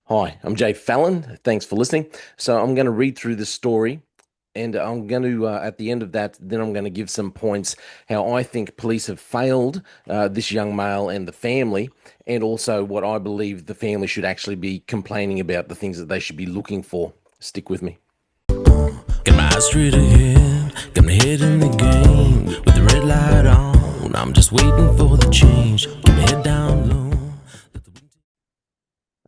Hi, I'm Jay Fallon. Thanks for listening. So I'm going to read through this story, and I'm going to, at the end of that, then I'm going to give some points how I think police have failed this young male and the family, and also what I believe the family should actually be complaining about, the things that they should be looking for. Stick with me. Got my eyes straight ahead, got my head in the game. With the red light on, I'm just waiting for the change. Keep my head down low.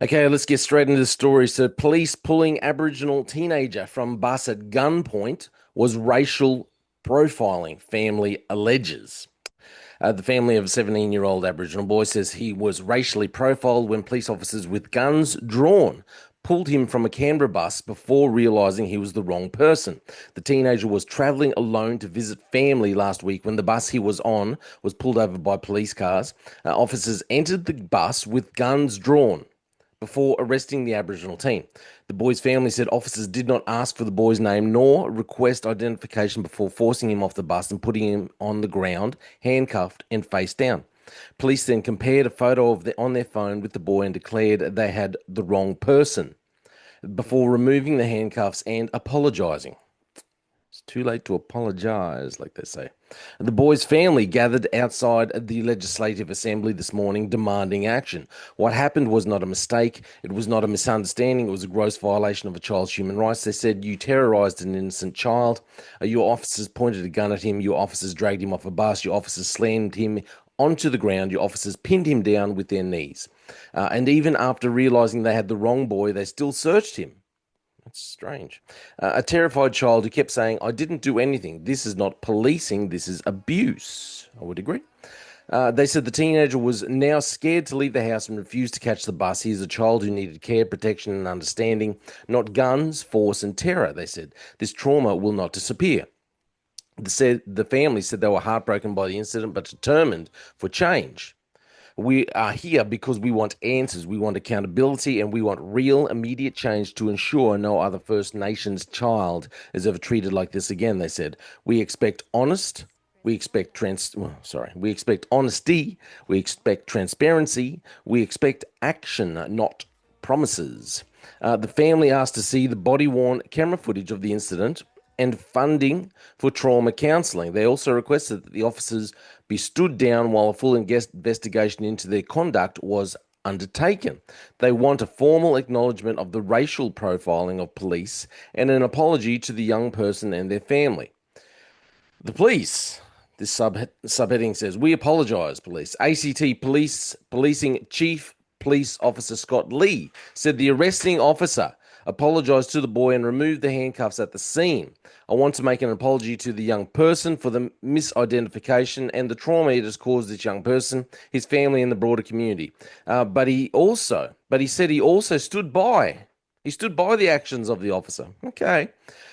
Okay, let's get straight into the story. So, police pulling Aboriginal teenager from bus at gunpoint was racial profiling, family alleges. The family of a 17-year-old Aboriginal boy says he was racially profiled when police officers with guns drawn pulled him from a Canberra bus before realising he was the wrong person. The teenager was travelling alone to visit family last week when the bus he was on was pulled over by police cars. Officers entered the bus with guns drawn before arresting the Aboriginal teen. The boy's family said officers did not ask for the boy's name nor request identification before forcing him off the bus and putting him on the ground, handcuffed and face down. Police then compared a photo on their phone with the boy and declared they had the wrong person before removing the handcuffs and apologising. It's too late to apologise, like they say. The boy's family gathered outside the Legislative Assembly this morning demanding action. What happened was not a mistake. It was not a misunderstanding. It was a gross violation of a child's human rights. They said, you terrorised an innocent child. Your officers pointed a gun at him. Your officers dragged him off a bus. Your officers slammed him onto the ground. Your officers pinned him down with their knees. And even after realising they had the wrong boy, they still searched him. That's strange. A terrified child who kept saying, I didn't do anything. This is not policing, this is abuse. I would agree. They said the teenager was now scared to leave the house and refused to catch the bus. He is a child who needed care, protection, and understanding, not guns, force, and terror, they said. This trauma will not disappear. The family said they were heartbroken by the incident but determined for change. We are here because we want answers, we want accountability, and we want real, immediate change to ensure no other First Nations child is ever treated like this again, they said. We expect we expect honesty, we expect transparency, we expect action, not promises. The family asked to see the body-worn camera footage of the incident and funding for trauma counselling. They also requested that the officers be stood down while a full investigation into their conduct was undertaken. They want a formal acknowledgement of the racial profiling of police and an apology to the young person and their family. The police, this subheading says, we apologise, police. ACT Policing Chief Police Officer Scott Lee said the arresting officer apologised to the boy and removed the handcuffs at the scene. I want to make an apology to the young person for the misidentification and the trauma it has caused this young person, his family, and the broader community. But he said he also stood by. He stood by the actions of the officer. Okay.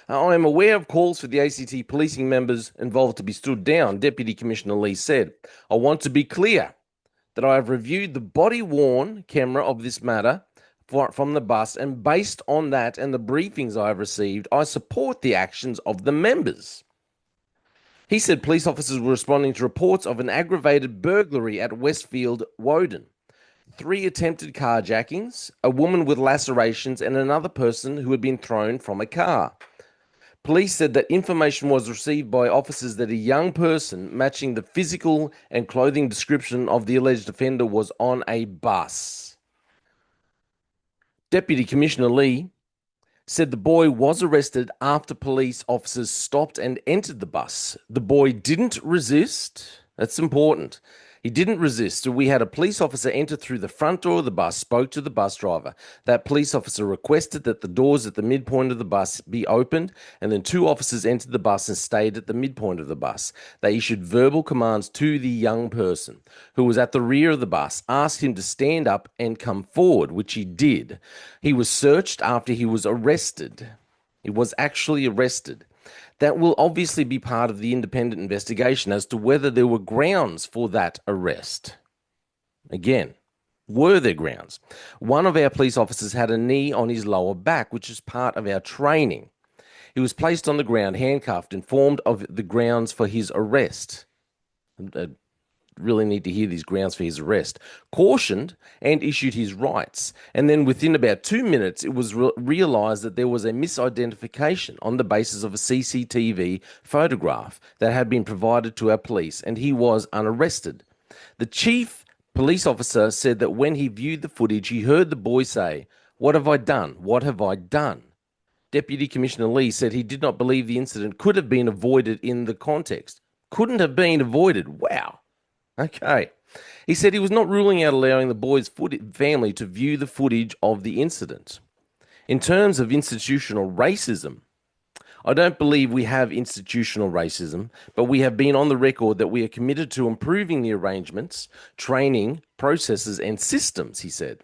I am aware of calls for the ACT policing members involved to be stood down, Deputy Commissioner Lee said. I want to be clear that I have reviewed the body-worn camera of this matter from the bus, and based on that and the briefings I have received, I support the actions of the members. He said police officers were responding to reports of an aggravated burglary at Westfield Woden, 3 attempted carjackings, a woman with lacerations, and another person who had been thrown from a car. Police said that information was received by officers that a young person matching the physical and clothing description of the alleged offender was on a bus. Deputy Commissioner Lee said the boy was arrested after police officers stopped and entered the bus. The boy didn't resist. That's important. He didn't resist. So we had a police officer enter through the front door of the bus, spoke to the bus driver. That police officer requested that the doors at the midpoint of the bus be opened, and then 2 officers entered the bus and stayed at the midpoint of the bus. They issued verbal commands to the young person who was at the rear of the bus, asked him to stand up and come forward, which he did. He was searched after he was arrested. He was actually arrested. That will obviously be part of the independent investigation as to whether there were grounds for that arrest. Again, were there grounds? One of our police officers had a knee on his lower back, which is part of our training. He was placed on the ground, handcuffed, informed of the grounds for his arrest. really need to hear these grounds for his arrest, cautioned and issued his rights. And then within about 2 minutes, it was realized that there was a misidentification on the basis of a CCTV photograph that had been provided to our police, and he was unarrested. The chief police officer said that when he viewed the footage, he heard the boy say, "What have I done? What have I done?" Deputy Commissioner Lee said he did not believe the incident could have been avoided in the context. Couldn't have been avoided. Wow. Okay. He said he was not ruling out allowing the boy's family to view the footage of the incident. In terms of institutional racism, I don't believe we have institutional racism, but we have been on the record that we are committed to improving the arrangements, training, processes, and systems, he said.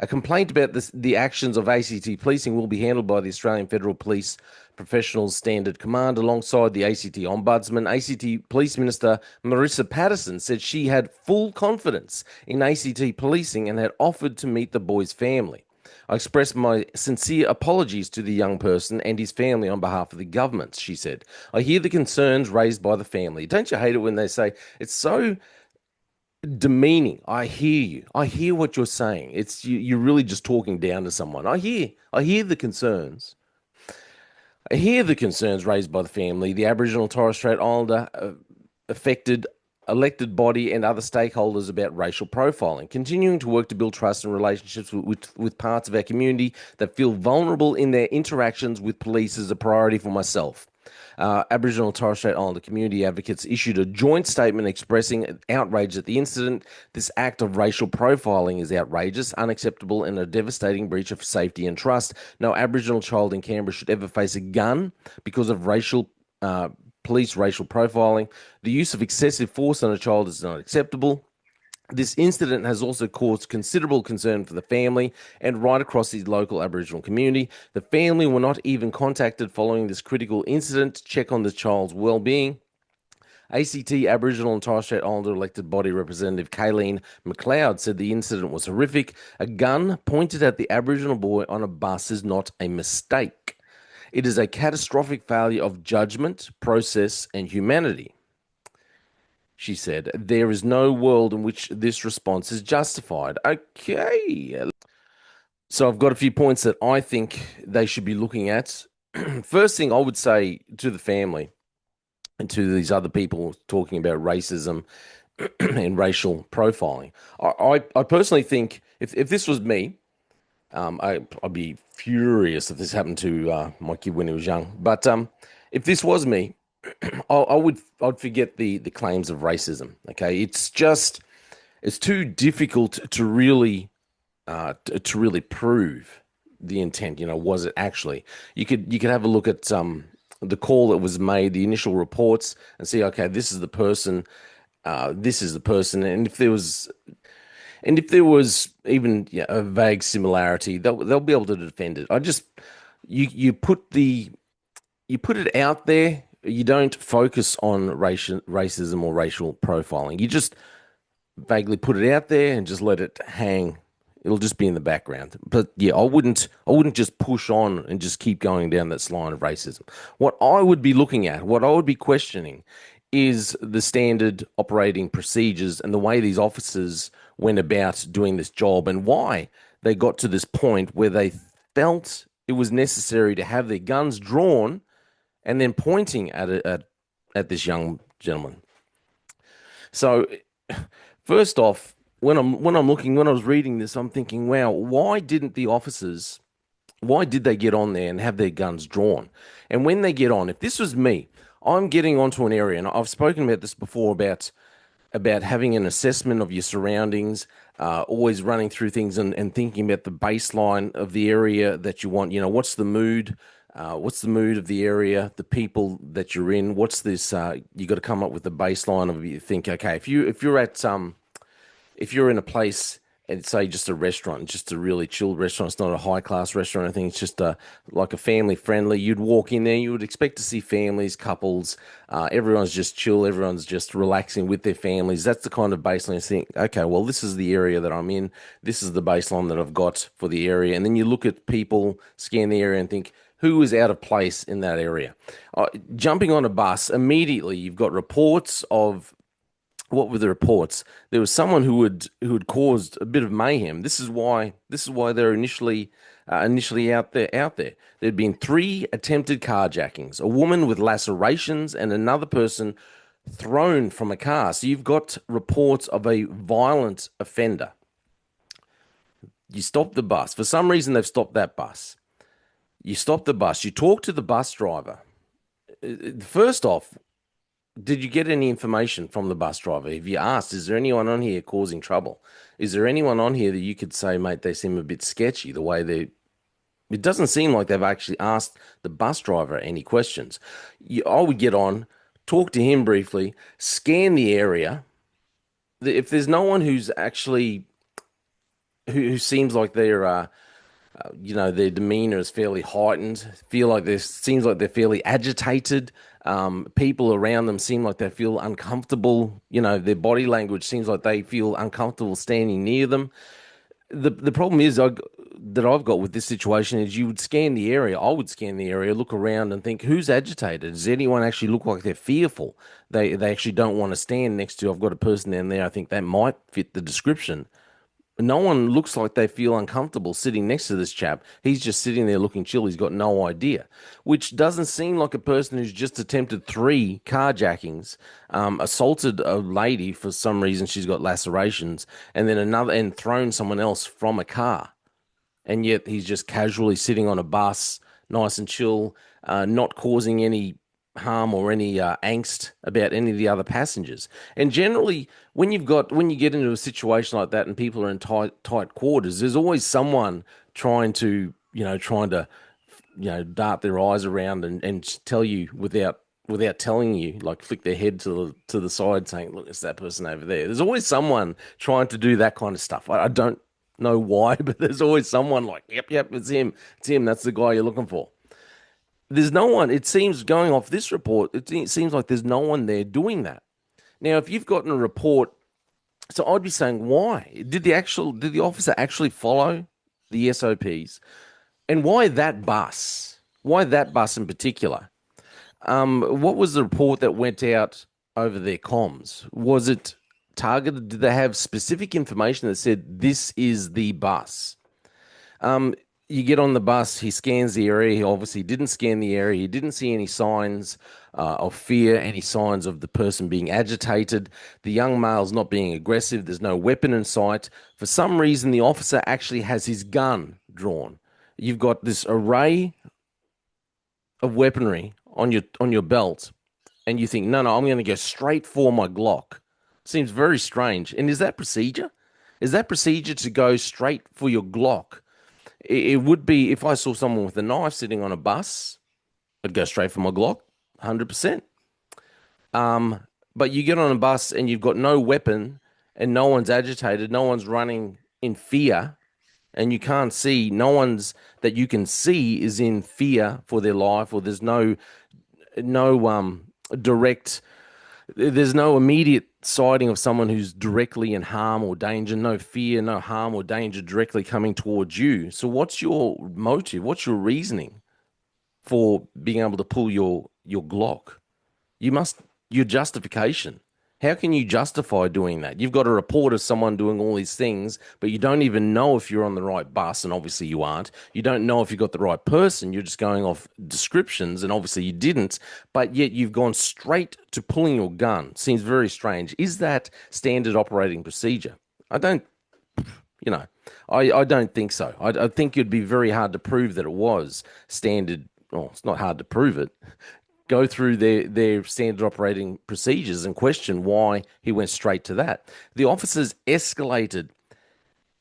A complaint about the actions of ACT policing will be handled by the Australian Federal Police Professionals Standard Command alongside the ACT Ombudsman. ACT Police Minister Marissa Patterson said she had full confidence in ACT policing and had offered to meet the boy's family. I express my sincere apologies to the young person and his family on behalf of the government, she said. I hear the concerns raised by the family. Don't you hate it when they say it's so demeaning? I hear you. I hear what you're saying. It's you're really just talking down to someone. I hear the concerns. I hear the concerns raised by the family, the Aboriginal and Torres Strait Islander affected elected body and other stakeholders about racial profiling, continuing to work to build trust and relationships with parts of our community that feel vulnerable in their interactions with police is a priority for myself. Aboriginal and Torres Strait Islander community advocates issued a joint statement expressing outrage at the incident. This act of racial profiling is outrageous, unacceptable, and a devastating breach of safety and trust. No Aboriginal child in Canberra should ever face a gun because of police racial profiling. The use of excessive force on a child is not acceptable. This incident has also caused considerable concern for the family and right across the local Aboriginal community. The family were not even contacted following this critical incident to check on the child's well-being. ACT Aboriginal and Torres Strait Islander elected body representative Kayleen McLeod said the incident was horrific. A gun pointed at the Aboriginal boy on a bus is not a mistake. It is a catastrophic failure of judgment, process, and humanity. She said, there is no world in which this response is justified. Okay. So I've got a few points that I think they should be looking at. First thing I would say to the family and to these other people talking about racism and racial profiling, I personally think if this was me, I'd be furious if this happened to my kid when he was young. But if this was me, I'd forget the claims of racism. Okay, it's too difficult to really prove the intent. Was it actually? You could have a look at the call that was made, the initial reports, and see, okay, this is the person, and if there was even a vague similarity, they'll be able to defend it. You put it out there. You don't focus on racism or racial profiling. You just vaguely put it out there and just let it hang. It'll just be in the background. But yeah, I wouldn't just push on and just keep going down this line of racism. What I would be looking at, what I would be questioning, is the standard operating procedures and the way these officers went about doing this job and why they got to this point where they felt it was necessary to have their guns drawn and then pointing at this young gentleman. So, first off, when I was reading this, I'm thinking, wow, why did they get on there and have their guns drawn? And when they get on, if this was me, I'm getting onto an area, and I've spoken about this before about having an assessment of your surroundings, always running through things and thinking about the baseline of the area that you want. What's the mood? What's the mood of the area, the people that you're in? What's this? You got to come up with the baseline of you think, okay, if you're in a place and say just a restaurant, just a really chilled restaurant, it's not a high class restaurant. I think it's just like a family friendly. You'd walk in there, you would expect to see families, couples. Everyone's just chill. Everyone's just relaxing with their families. That's the kind of baseline you think, okay, well, this is the area that I'm in. This is the baseline that I've got for the area. And then you look at people, scan the area and think, who is out of place in that area? Jumping on a bus, immediately you've got reports of what were the reports? There was someone who had caused a bit of mayhem. This is why they're initially out there. There'd been three attempted carjackings, a woman with lacerations, and another person thrown from a car. So you've got reports of a violent offender. You stop the bus. For some reason, they've stopped that bus. You stop the bus. You talk to the bus driver. First off, did you get any information from the bus driver? Have you asked, is there anyone on here causing trouble? Is there anyone on here that you could say, mate, they seem a bit sketchy the way they. It doesn't seem like they've actually asked the bus driver any questions. I would get on, talk to him briefly, scan the area. If there's no one who's actually who seems like their demeanor is fairly heightened. Feel like there seems like they're fairly agitated. People around them seem like they feel uncomfortable. Their body language seems like they feel uncomfortable standing near them. The problem is that I've got with this situation is you would scan the area. I would scan the area, look around, and think, who's agitated? Does anyone actually look like they're fearful? They actually don't want to stand next to. I've got a person down there. I think that might fit the description. No one looks like they feel uncomfortable sitting next to this chap. He's just sitting there looking chill. He's got no idea, which doesn't seem like a person who's just attempted three carjackings, assaulted a lady for some reason. She's got lacerations, and then another, and thrown someone else from a car. And yet he's just casually sitting on a bus, nice and chill, not causing any harm or any angst about any of the other passengers. And generally, when you get into a situation like that and people are in tight quarters, there's always someone trying to dart their eyes around and tell you without telling you, like flick their head to the side, saying, "Look, it's that person over there." There's always someone trying to do that kind of stuff. I don't know why, but there's always someone like, "Yep, it's him. It's him. That's the guy you're looking for." There's no one, it seems, going off this report, it seems like there's no one there doing that. Now, if you've gotten a report, so I'd be saying, why? Did the officer actually follow the SOPs? And why that bus? Why that bus in particular? What was the report that went out over their comms? Was it targeted? Did they have specific information that said this is the bus? You get on the bus, he scans the area. He obviously didn't scan the area. He didn't see any signs of fear, any signs of the person being agitated. The young male's not being aggressive. There's no weapon in sight. For some reason, the officer actually has his gun drawn. You've got this array of weaponry on your belt, and you think, no, I'm going to go straight for my Glock. Seems very strange. And is that procedure? Is that procedure to go straight for your Glock? It would be if I saw someone with a knife sitting on a bus, I'd go straight for my Glock, 100%. But you get on a bus and you've got no weapon and no one's agitated, no one's running in fear, and you can't see, no one's that you can see is in fear for their life, or there's no direct there's no immediate sighting of someone who's directly in harm or danger, no fear, no harm or danger directly coming towards you. So what's your motive? What's your reasoning for being able to pull your Glock? You must your justification. How can you justify doing that? You've got a report of someone doing all these things, but you don't even know if you're on the right bus, and obviously you aren't. You don't know if you've got the right person. You're just going off descriptions, and obviously you didn't, but yet you've gone straight to pulling your gun. Seems very strange. Is that standard operating procedure? I don't, you know, I don't think so. I think it'd be very hard to prove that it was standard. Oh, it's not hard to prove it. Go through their standard operating procedures and question why he went straight to that. The officers escalated.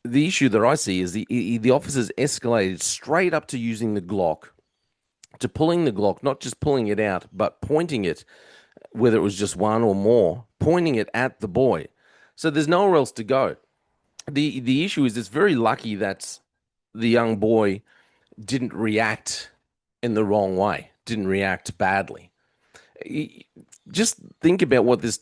The issue that I see is the officers escalated straight up to using the Glock, to pulling the Glock, not just pulling it out, but pointing it, whether it was just one or more, pointing it at the boy. So there's nowhere else to go. The issue is it's very lucky that the young boy didn't react in the wrong way, didn't react badly. Just think about what this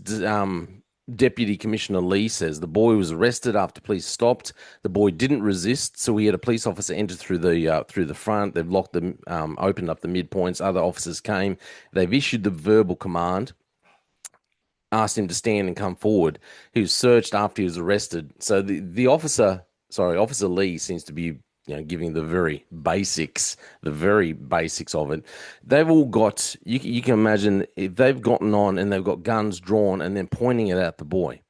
Deputy Commissioner Lee says. The boy was arrested after police stopped. The boy didn't resist, so we had a police officer enter through the front. They've locked them, opened up the midpoints. Other officers came. They've issued the verbal command. asked him to stand and come forward. He was searched after he was arrested. So the officer, sorry, Officer Lee seems to be, giving the very basics of it. They've all got, you can imagine if they've gotten on and they've got guns drawn and then pointing it at the boy.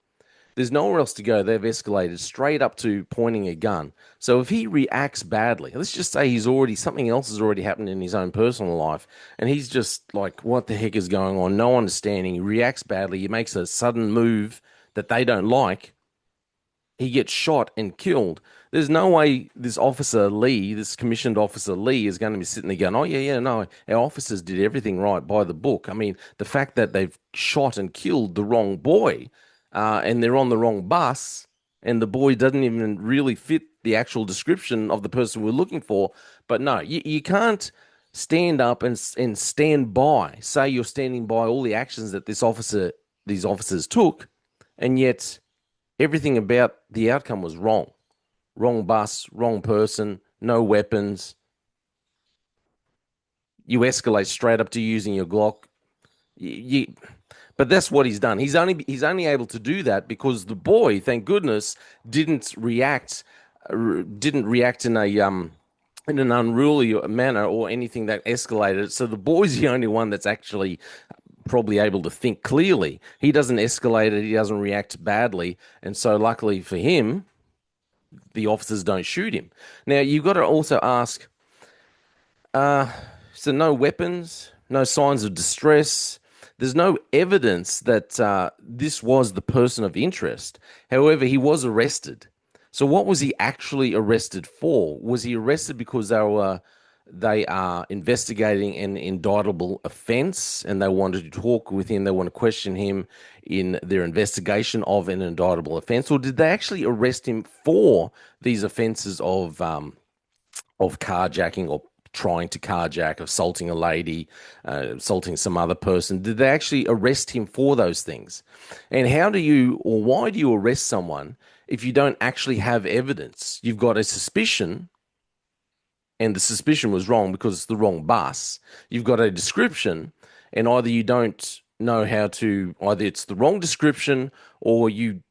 There's nowhere else to go. They've escalated straight up to pointing a gun. So if he reacts badly, let's just say something else has already happened in his own personal life, and he's just like, what the heck is going on? No understanding. He reacts badly. He makes a sudden move that they don't like. He gets shot and killed. There's no way this officer Lee, this commissioned officer Lee, is going to be sitting there going, "Oh yeah, yeah, no, our officers did everything right by the book." I mean, the fact that they've shot and killed the wrong boy, and they're on the wrong bus, and the boy doesn't even really fit the actual description of the person we're looking for. But no, you can't stand up and stand by, say you're standing by all the actions that these officers took, and yet everything about the outcome was wrong. Wrong bus, wrong person, no weapons. You escalate straight up to using your Glock. You, but that's what he's done. He's only able to do that because the boy, thank goodness, didn't react in an unruly manner or anything that escalated. So the boy's the only one that's actually probably able to think clearly. He doesn't escalate it. He doesn't react badly, and so luckily for him, the officers don't shoot him. Now you've got to also ask. So no weapons, no signs of distress. There's no evidence that this was the person of interest. However, he was arrested. So what was he actually arrested for? Was he arrested because they are investigating an indictable offence and they wanted to talk with him, they want to question him in their investigation of an indictable offence, or did they actually arrest him for these offences of carjacking or trying to carjack, assaulting a lady, assaulting some other person? Did they actually arrest him for those things? And how do you, or why do you arrest someone if you don't actually have evidence? You've got a suspicion, and the suspicion was wrong because it's the wrong bus. You've got a description, and either you don't know how to, either it's the wrong description, or you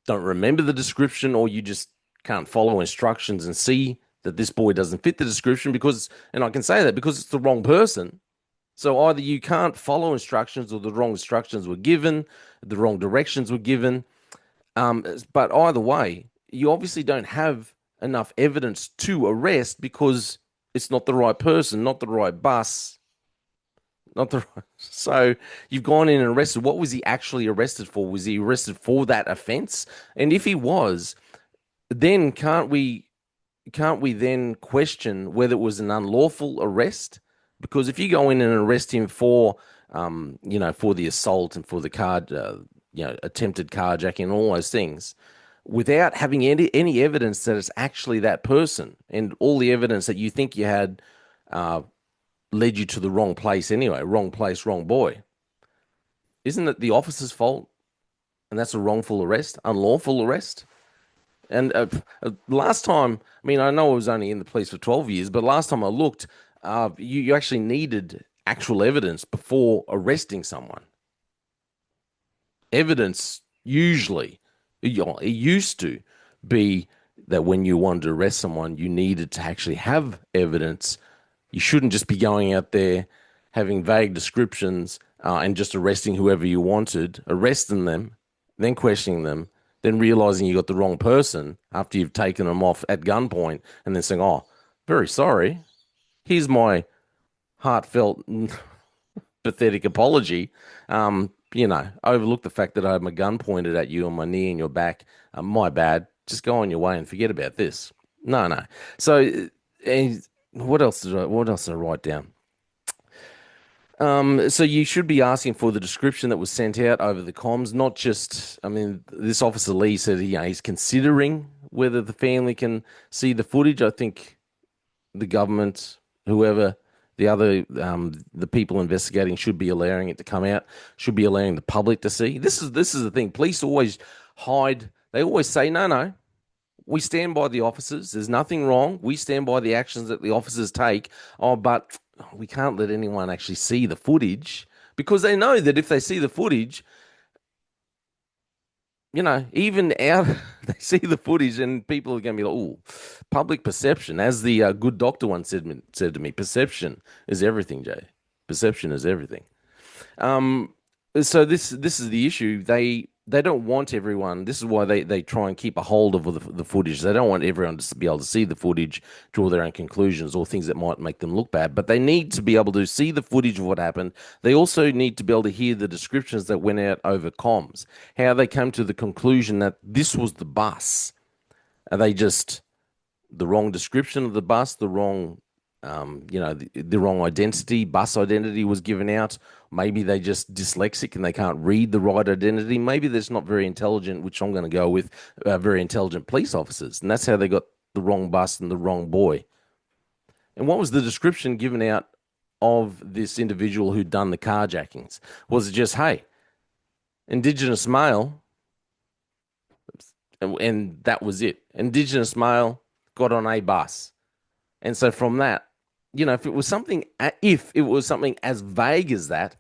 don't remember the description, or you just can't follow instructions and see that this boy doesn't fit the description because, and I can say that because it's the wrong person. So either you can't follow instructions or the wrong instructions were given, the wrong directions were given. But either way, you obviously don't have enough evidence to arrest because it's not the right person, not the right bus, not the right. So you've gone in and arrested. What was he actually arrested for? Was he arrested for that offense? And if he was, then can't we then question whether it was an unlawful arrest? Because if you go in and arrest him for, for the assault and for the attempted carjacking and all those things, without having any evidence that it's actually that person, and all the evidence that you think you had led you to the wrong place anyway, wrong place, wrong boy, isn't it the officer's fault? And that's a wrongful arrest, unlawful arrest. And last time, I mean, I know I was only in the police for 12 years, but last time I looked, you actually needed actual evidence before arresting someone. Evidence usually, it used to be that when you wanted to arrest someone, you needed to actually have evidence. You shouldn't just be going out there having vague descriptions and just arresting whoever you wanted, arresting them, then questioning them, then realizing you got the wrong person after you've taken them off at gunpoint, and then saying, "Oh, very sorry. Here's my heartfelt, pathetic apology. Overlook the fact that I had my gun pointed at you on my knee and your back. My bad. Just go on your way and forget about this." No, no. So, what else did I write down? So you should be asking for the description that was sent out over the comms, not just, I mean, this officer Lee said he's considering whether the family can see the footage. I think the government, whoever, the people investigating should be allowing it to come out, should be allowing the public to see. This is the thing. Police always hide. They always say, no, no, we stand by the officers. There's nothing wrong. We stand by the actions that the officers take. Oh, but we can't let anyone actually see the footage because they know that if they see the footage, even out, they see the footage and people are going to be like, "Oh, public perception." As the good doctor once said to me, "Perception is everything, Jay. Perception is everything." Um, so this is the issue. They don't want everyone. This is why they try and keep a hold of the footage. They don't want everyone to be able to see the footage, draw their own conclusions, or things that might make them look bad. But they need to be able to see the footage of what happened. They also need to be able to hear the descriptions that went out over comms, how they came to the conclusion that this was the bus. Are they just the wrong description of the bus, the wrong, the wrong identity, bus identity was given out. Maybe they just dyslexic and they can't read the right identity. Maybe they're just not very intelligent, which I'm going to go with very intelligent police officers. And that's how they got the wrong bus and the wrong boy. And what was the description given out of this individual who'd done the carjackings? Was it just, hey, Indigenous male, and that was it? Indigenous male got on a bus. And so from that, if it was something as vague as that,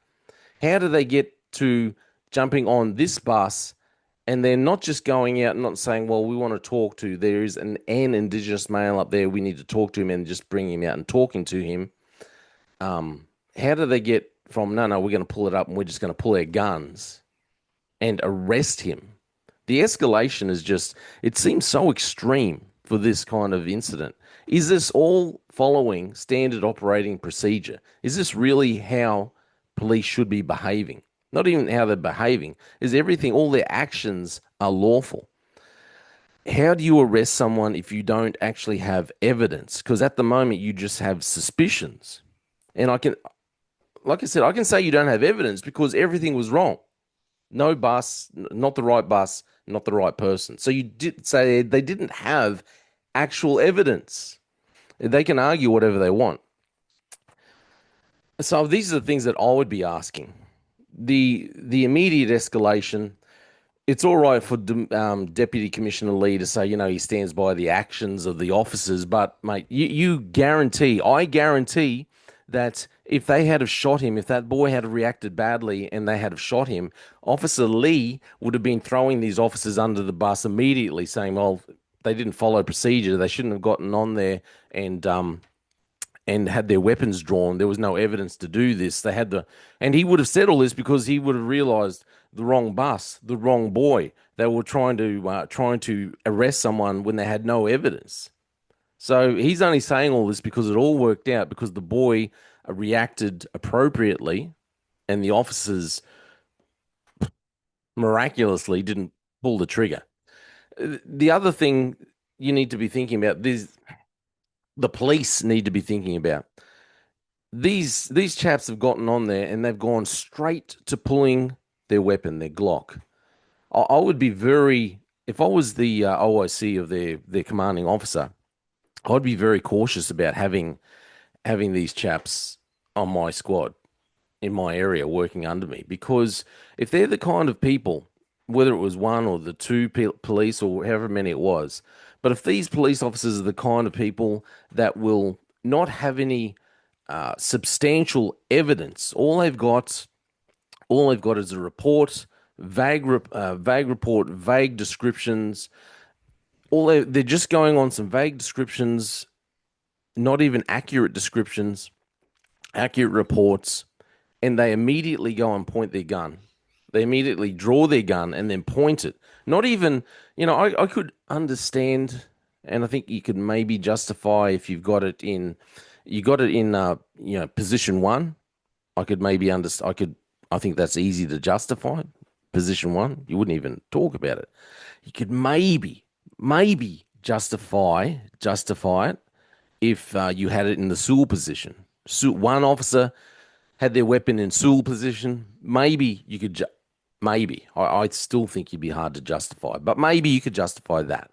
how do they get to jumping on this bus and they're not just going out and not saying, well, we want to talk to, there is an Indigenous male up there, we need to talk to him and just bring him out and talking to him. How do they get from, no, no, we're going to pull it up and we're just going to pull our guns and arrest him? The escalation is just, it seems so extreme for this kind of incident. Is this all following standard operating procedure? Is this really how police should be behaving? Not even how they're behaving, is everything, all their actions are lawful. How do you arrest someone if you don't actually have evidence? Because at the moment, you just have suspicions. And like I said, I can say you don't have evidence because everything was wrong. No bus, not the right bus, not the right person. So you did say they didn't have actual evidence. They can argue whatever they want. So these are the things that I would be asking. The immediate escalation, it's all right for Deputy Commissioner Lee to say, he stands by the actions of the officers, but mate, I guarantee that if they had have shot him, if that boy had reacted badly and they had have shot him, Officer Lee would have been throwing these officers under the bus immediately, saying, well, they didn't follow procedure. They shouldn't have gotten on there and had their weapons drawn. There was no evidence to do this. And he would have said all this because he would have realized the wrong bus, the wrong boy. They were trying to arrest someone when they had no evidence. So he's only saying all this because it all worked out because the boy reacted appropriately, and the officers miraculously didn't pull the trigger. The other thing you need to be thinking about this, the police need to be thinking about. These chaps have gotten on there and they've gone straight to pulling their weapon, their Glock. I would be very, if I was the OIC of their commanding officer, I'd be very cautious about having these chaps on my squad in my area working under me because if they're the kind of people, whether it was one or the two police or however many it was, but if these police officers are the kind of people that will not have any substantial evidence, all they've got is a report, vague report, vague descriptions. They're just going on some vague descriptions, not even accurate descriptions, accurate reports, and they immediately go and point their gun. They immediately draw their gun and then point it. Not even, I could understand, and I think you could maybe justify if you got it in position one. I could maybe understand. I think that's easy to justify. Position one, you wouldn't even talk about it. You could maybe justify it if you had it in the Sewell position. One officer had their weapon in Sewell position. Maybe you could, maybe. I still think you'd be hard to justify, but maybe you could justify that.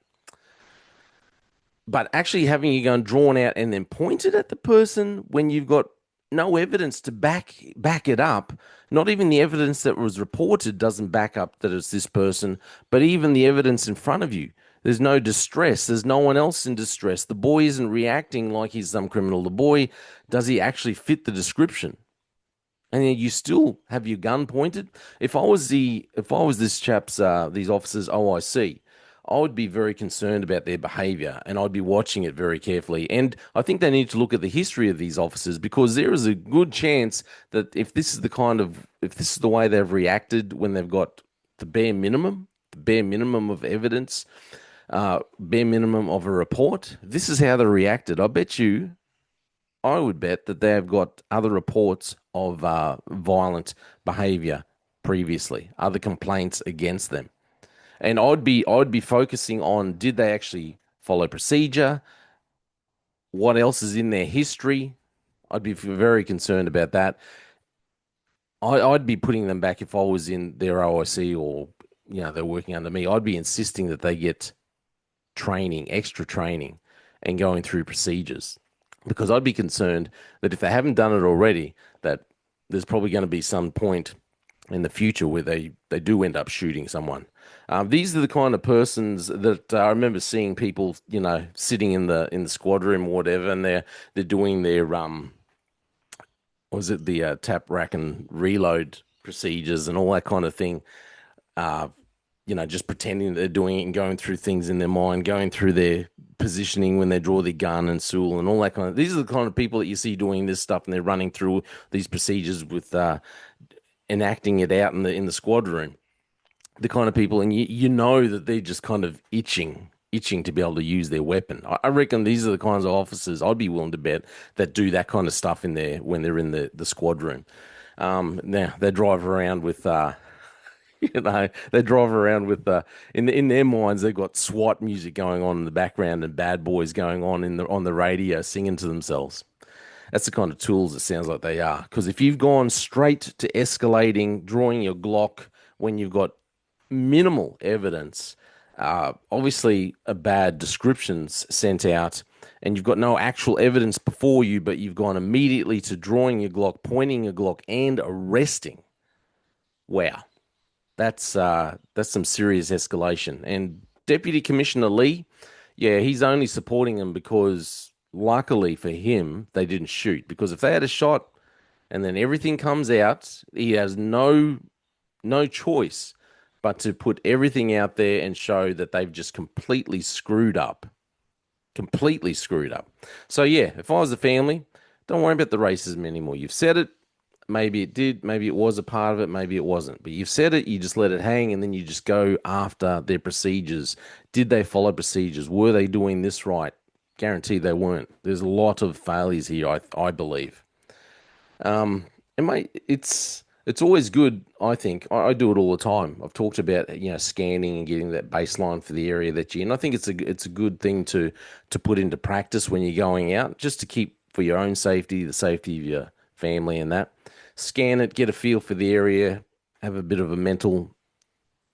But actually having your gun drawn out and then pointed at the person when you've got no evidence to back it up, not even the evidence that was reported doesn't back up that it's this person, but even the evidence in front of you. There's no distress. There's no one else in distress. The boy isn't reacting like he's some criminal. The boy, does he actually fit the description? and then you still have your gun pointed. If I was this chap's these officers OIC, I would be very concerned about their behavior and I'd be watching it very carefully. And I think they need to look at the history of these officers because there is a good chance that if this is the way they've reacted when they've got the bare minimum of evidence, bare minimum of a report, this is how they reacted. I would bet that they have got other reports of violent behavior previously, other complaints against them. And I'd be focusing on did they actually follow procedure? What else is in their history? I'd be very concerned about that. I'd be putting them back if I was in their OIC or they're working under me. I'd be insisting that they get training, extra training, and going through procedures because I'd be concerned that if they haven't done it already, that there's probably going to be some point in the future where they do end up shooting someone. These are the kind of persons that I remember seeing people, sitting in the squad room or whatever, and they're doing their was it the tap rack and reload procedures and all that kind of thing. Just pretending they're doing it and going through things in their mind, going through their positioning when they draw their gun and stool and all that kind of. These are the kind of people that you see doing this stuff, and they're running through these procedures with enacting it out in the squad room. The kind of people, and you know that they're just kind of itching to be able to use their weapon. I reckon these are the kinds of officers I'd be willing to bet that do that kind of stuff in there when they're in the squad room. Now they drive around with. They drive around with in their minds they've got SWAT music going on in the background and bad boys going on the radio singing to themselves. That's the kind of tools it sounds like they are. Because if you've gone straight to escalating, drawing your Glock when you've got minimal evidence, obviously a bad description's sent out, and you've got no actual evidence before you, but you've gone immediately to drawing your Glock, pointing your Glock, and arresting. Wow. That's some serious escalation. And Deputy Commissioner Lee, yeah, he's only supporting them because luckily for him, they didn't shoot. Because if they had a shot and then everything comes out, he has no choice but to put everything out there and show that they've just completely screwed up. Completely screwed up. So yeah, if I was a family, don't worry about the racism anymore. You've said it. Maybe it did, maybe it was a part of it, maybe it wasn't. But you've said it, you just let it hang, and then you just go after their procedures. Did they follow procedures? Were they doing this right? Guaranteed they weren't. There's a lot of failures here, I believe. And mate, it's always good, I think. I do it all the time. I've talked about scanning and getting that baseline for the area that you're in. I think it's a good thing to put into practice when you're going out, just to keep for your own safety, the safety of your family and that. Scan it, get a feel for the area, have a bit of a mental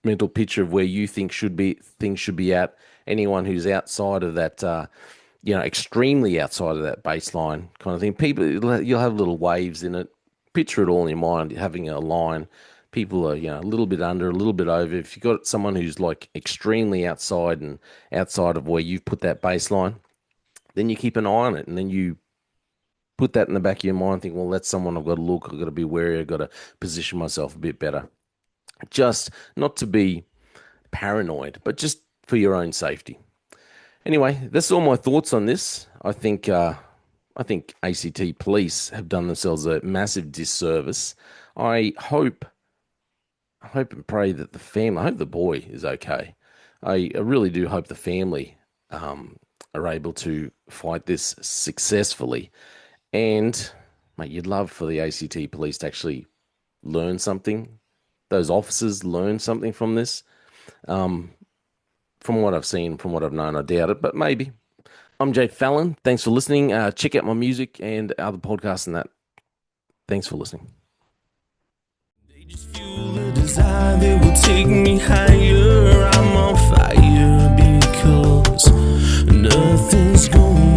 picture of where you think things should be at. Anyone who's outside of that, extremely outside of that baseline kind of thing. People, you'll have little waves in it. Picture it all in your mind, having a line. People are, a little bit under, a little bit over. If you've got someone who's like extremely outside and outside of where you've put that baseline, then you keep an eye on it, and then you put that in the back of your mind, think, well, that's someone I've got to look, I've got to be wary, I've got to position myself a bit better. Just not to be paranoid, but just for your own safety. Anyway, that's all my thoughts on this. I think ACT police have done themselves a massive disservice. I hope and pray that I hope the boy is okay. I really do hope the family are able to fight this successfully. And, mate, you'd love for the ACT police to actually learn something. Those officers learn something from this. From what I've seen, from what I've known, I doubt it, but maybe. I'm Jay Fallon. Thanks for listening. Check out my music and other podcasts and that. Thanks for listening. They just fuel a desire that will take me higher. I'm on fire because nothing's going